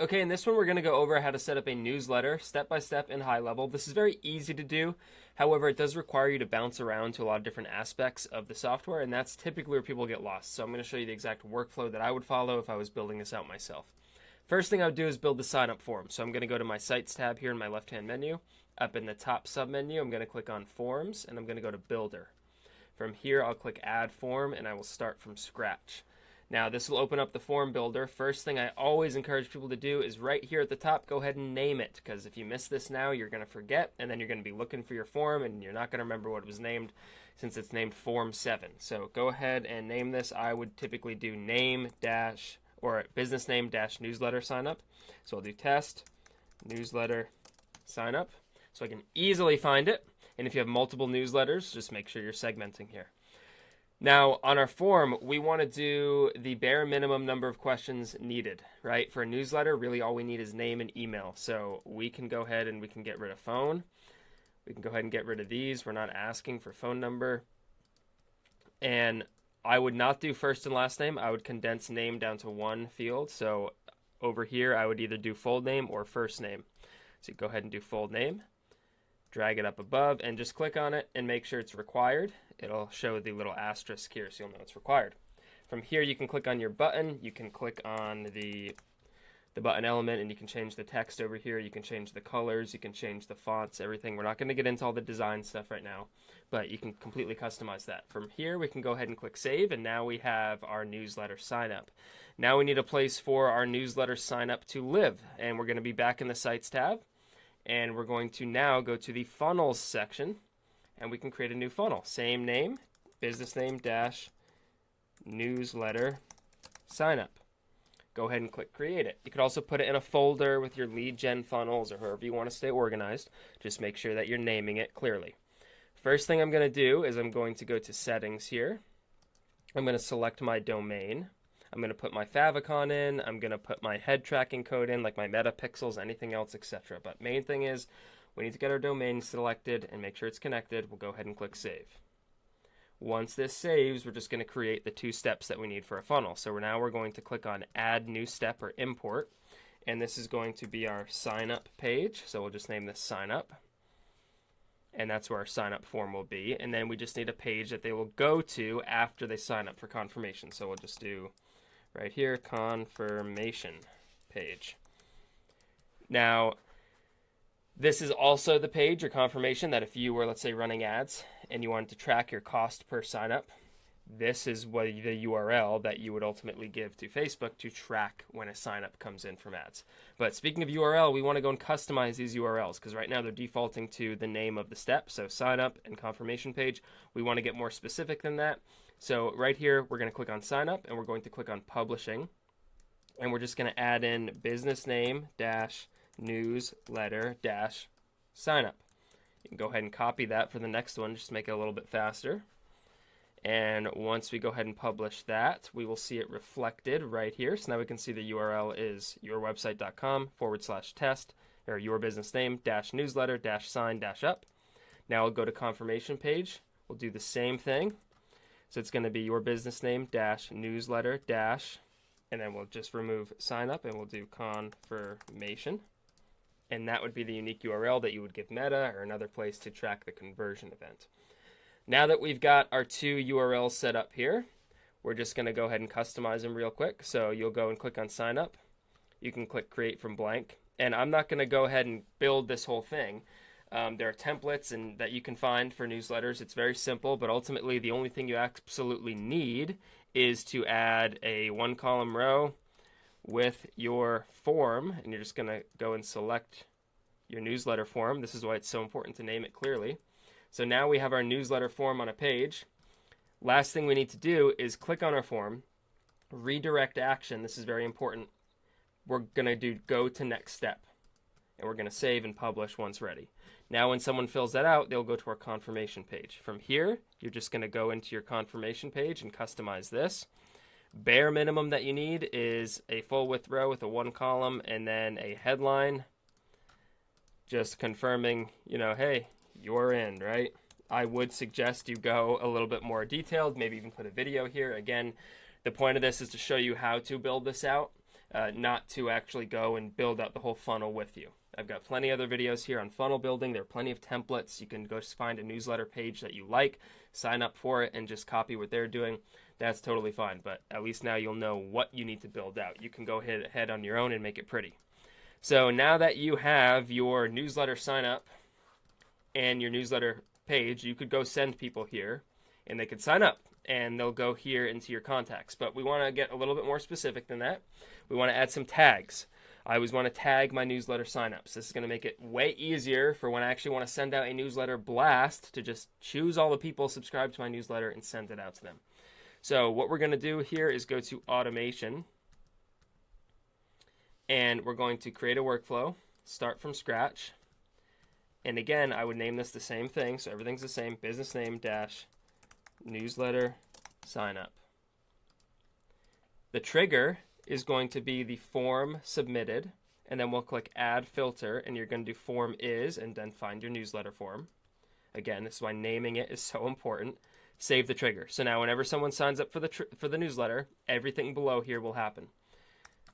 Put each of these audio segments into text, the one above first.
Okay, in this one we're going to go over how to set up a newsletter step by step in HighLevel. This is very easy to do. However, it does require you to bounce around to a lot of different aspects of the software, and that's typically where people get lost. So I'm going to show you the exact workflow that I would follow if I was building this out myself. First thing I would do is build the sign up form. So I'm going to go to my Sites tab here in my left-hand menu. Up in the top sub-menu, I'm going to click on Forms, and I'm going to go to Builder. From here, I'll click Add Form, and I will start from scratch. Now, this will open up the form builder. First thing I always encourage people to do is right here at the top, go ahead and name it, because if you miss this now, you're going to forget, and then you're going to be looking for your form, and you're not going to remember what it was named since it's named Form 7. So go ahead and name this. I would typically do name dash or business name dash newsletter sign up. So I'll do test newsletter sign up, so I can easily find it. And if you have multiple newsletters, just make sure you're segmenting here. Now, on our form, we want to do the bare minimum number of questions needed, right? For a newsletter, really all we need is name and email. So we can go ahead and we can get rid of phone. We can go ahead and get rid of these. We're not asking for phone number. And I would not do first and last name. I would condense name down to one field. So over here, I would either do full name or first name. So you go ahead and do full name. Drag it up above and just click on it and make sure it's required. It'll show the little asterisk here so you'll know it's required. From here you can click on your button, you can click on the button element, and you can change the text over here, you can change the colors, you can change the fonts, everything. We're not going to get into all the design stuff right now, but you can completely customize that. From here we can go ahead and click save, and now we have our newsletter sign up. Now we need a place for our newsletter sign up to live, and we're going to be back in the Sites tab. And we're going to now go to the funnels section, and we can create a new funnel. Same name, business name dash newsletter sign up. Go ahead and click create it. You could also put it in a folder with your lead gen funnels or however you want to stay organized. Just make sure that you're naming it clearly. First thing I'm going to do is I'm going to go to settings here. I'm going to select my domain. I'm going to put my favicon in, I'm going to put my head tracking code in, like my metapixels, anything else, etc. But main thing is, we need to get our domain selected and make sure it's connected. We'll go ahead and click save. Once this saves, we're just going to create the two steps that we need for a funnel. So now we're going to click on add new step or import, and this is going to be our sign up page. So we'll just name this sign up. And that's where our sign up form will be. And then we just need a page that they will go to after they sign up for confirmation. So we'll just do right here, confirmation page. Now, this is also the page or confirmation that if you were, let's say, running ads and you wanted to track your cost per sign up, this is what the URL that you would ultimately give to Facebook to track when a sign up comes in from ads. But speaking of URL, we want to go and customize these URLs because right now they're defaulting to the name of the step. So sign up and confirmation page. We want to get more specific than that. So right here, we're going to click on sign up and we're going to click on publishing. And we're just going to add in business name dash newsletter dash sign up. You can go ahead and copy that for the next one, just to make it a little bit faster. And once we go ahead and publish that, we will see it reflected right here. So now we can see the URL is yourwebsite.com/test or your business name dash newsletter dash sign dash up. Now we'll go to confirmation page. We'll do the same thing. So it's going to be your business name dash newsletter dash, and then we'll just remove sign up and we'll do confirmation. And that would be the unique URL that you would give Meta or another place to track the conversion event. Now that we've got our two URLs set up here, we're just going to go ahead and customize them real quick. So you'll go and click on sign up. You can click create from blank. And I'm not going to go ahead and build this whole thing. There are templates that you can find for newsletters. It's very simple, but ultimately the only thing you absolutely need is to add a one column row with your form, and you're just going to go and select your newsletter form. This is why it's so important to name it clearly. So now we have our newsletter form on a page. Last thing we need to do is click on our form, redirect action. This is very important. We're going to do go to next step, and we're going to save and publish once ready. Now when someone fills that out, they'll go to our confirmation page. From here, you're just going to go into your confirmation page and customize this. Bare minimum that you need is a full width row with a one column and then a headline just confirming, hey, you're in, right? I would suggest you go a little bit more detailed, maybe even put a video here. Again, the point of this is to show you how to build this out. not to actually go and build out the whole funnel with you. I've got plenty of other videos here on funnel building. There are plenty of templates. You can go find a newsletter page that you like, sign up for it, and just copy what they're doing. That's totally fine, but at least now you'll know what you need to build out. You can go ahead on your own and make it pretty. So now that you have your newsletter sign up and your newsletter page, you could go send people here, and they could sign up, and they'll go here into your contacts. But we want to get a little bit more specific than that. We want to add some tags. I always want to tag my newsletter signups. This is going to make it way easier for when I actually want to send out a newsletter blast to just choose all the people subscribed to my newsletter and send it out to them. So what we're going to do here is go to automation, and we're going to create a workflow, start from scratch. And again, I would name this the same thing, so everything's the same, business name dash newsletter sign up. The trigger is going to be the form submitted, and then we'll click add filter, and you're going to do form is, and then find your newsletter form. Again, this is why naming it is so important. Save the trigger. So now whenever someone signs up for the newsletter, everything below here will happen.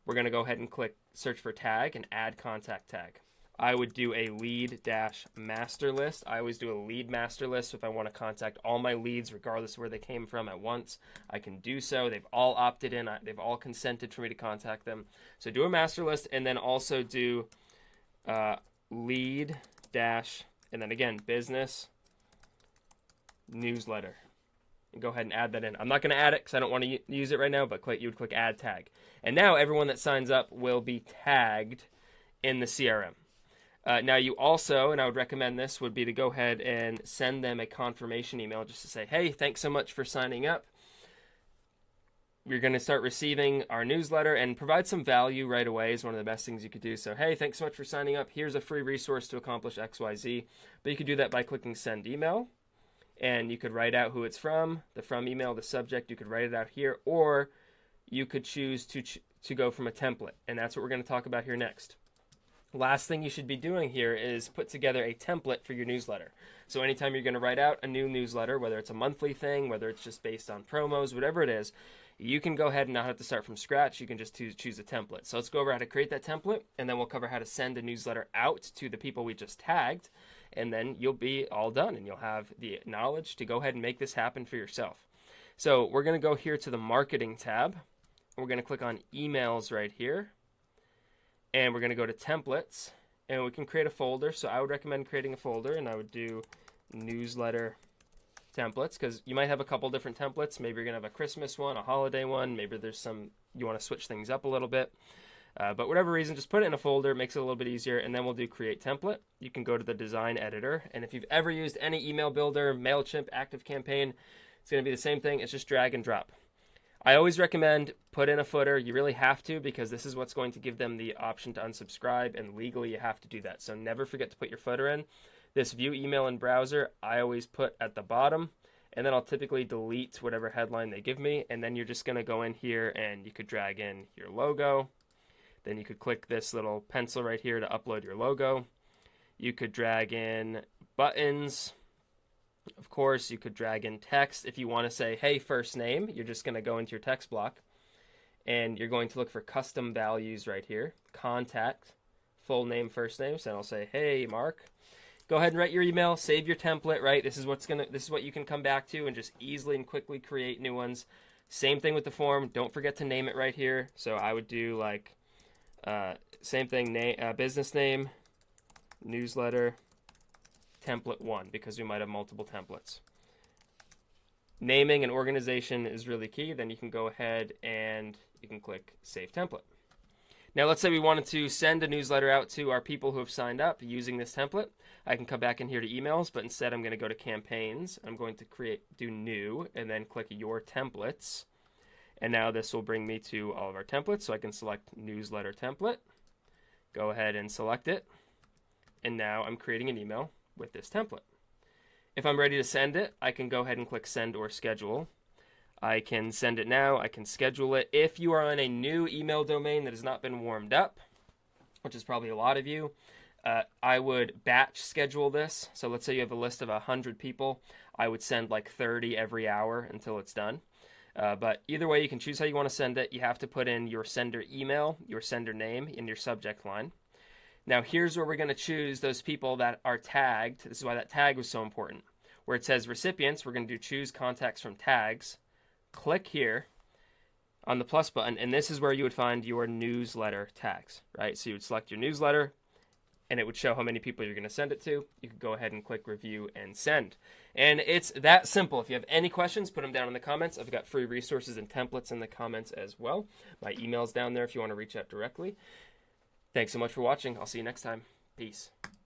We're going to go ahead and click search for tag and add contact tag. I would do a lead dash master list. I always do a lead master list. If I want to contact all my leads, regardless of where they came from at once, I can do so. They've all opted in. They've all consented for me to contact them. So do a master list, and then also do lead dash, and then again, business newsletter. And go ahead and add that in. I'm not going to add it because I don't want to use it right now, but you would click add tag. And now everyone that signs up will be tagged in the CRM. Now you also, and I would recommend this, would be to go ahead and send them a confirmation email just to say, hey, thanks so much for signing up. You're going to start receiving our newsletter, and provide some value right away is one of the best things you could do. So, hey, thanks so much for signing up. Here's a free resource to accomplish XYZ. But you could do that by clicking send email, and you could write out who it's from, the from email, the subject. You could write it out here, or you could choose to go from a template, and that's what we're going to talk about here next. Last thing you should be doing here is put together a template for your newsletter. So anytime you're going to write out a new newsletter, whether it's a monthly thing, whether it's just based on promos, whatever it is, you can go ahead and not have to start from scratch. You can just choose a template. So let's go over how to create that template, and then we'll cover how to send a newsletter out to the people we just tagged, and then you'll be all done, and you'll have the knowledge to go ahead and make this happen for yourself. So we're going to go here to the marketing tab. We're going to click on emails right here. And we're going to go to templates, and we can create a folder. So I would recommend creating a folder, and I would do newsletter templates, because you might have a couple different templates. Maybe you're going to have a Christmas one, a holiday one. Maybe there's some, you want to switch things up a little bit. But whatever reason, just put it in a folder. It makes it a little bit easier. And then we'll do create template. You can go to the design editor. And if you've ever used any email builder, MailChimp, ActiveCampaign, it's going to be the same thing. It's just drag and drop. I always recommend put in a footer. You really have to, because this is what's going to give them the option to unsubscribe, and legally you have to do that. So never forget to put your footer in. This view email in browser, I always put at the bottom, and then I'll typically delete whatever headline they give me, and then you're just going to go in here and you could drag in your logo. Then you could click this little pencil right here to upload your logo. You could drag in buttons. Of course, you could drag in text. If you want to say, hey, first name, you're just going to go into your text block, and you're going to look for custom values right here. Contact, full name, first name. So I'll say, hey, Mark. Go ahead and write your email, save your template, right? This is what you can come back to and just easily and quickly create new ones. Same thing with the form. Don't forget to name it right here. So I would do like same thing, business name, newsletter, template 1, because we might have multiple templates. Naming and organization is really key. Then you can go ahead and you can click Save Template. Now let's say we wanted to send a newsletter out to our people who have signed up using this template. I can come back in here to emails, but instead I'm going to go to campaigns. I'm going to do new, and then click Your Templates. And now this will bring me to all of our templates, so I can select Newsletter Template. Go ahead and select it. And now I'm creating an email with this template. If I'm ready to send it, I can go ahead and click send or schedule. I can send it now, I can schedule it. If you are on a new email domain that has not been warmed up, which is probably a lot of you, I would batch schedule this. So let's say you have a list of 100 people. I would send like 30 every hour until it's done. But either way, you can choose how you want to send it. You have to put in your sender email, your sender name, in your subject line. Now here's where we're going to choose those people that are tagged. This is why that tag was so important. Where it says recipients, we're going to do choose contacts from tags. Click here on the plus button, and this is where you would find your newsletter tags, right? So you would select your newsletter, and it would show how many people you're going to send it to. You could go ahead and click review and send. And it's that simple. If you have any questions, put them down in the comments. I've got free resources and templates in the comments as well. My email's down there if you want to reach out directly. Thanks so much for watching. I'll see you next time. Peace.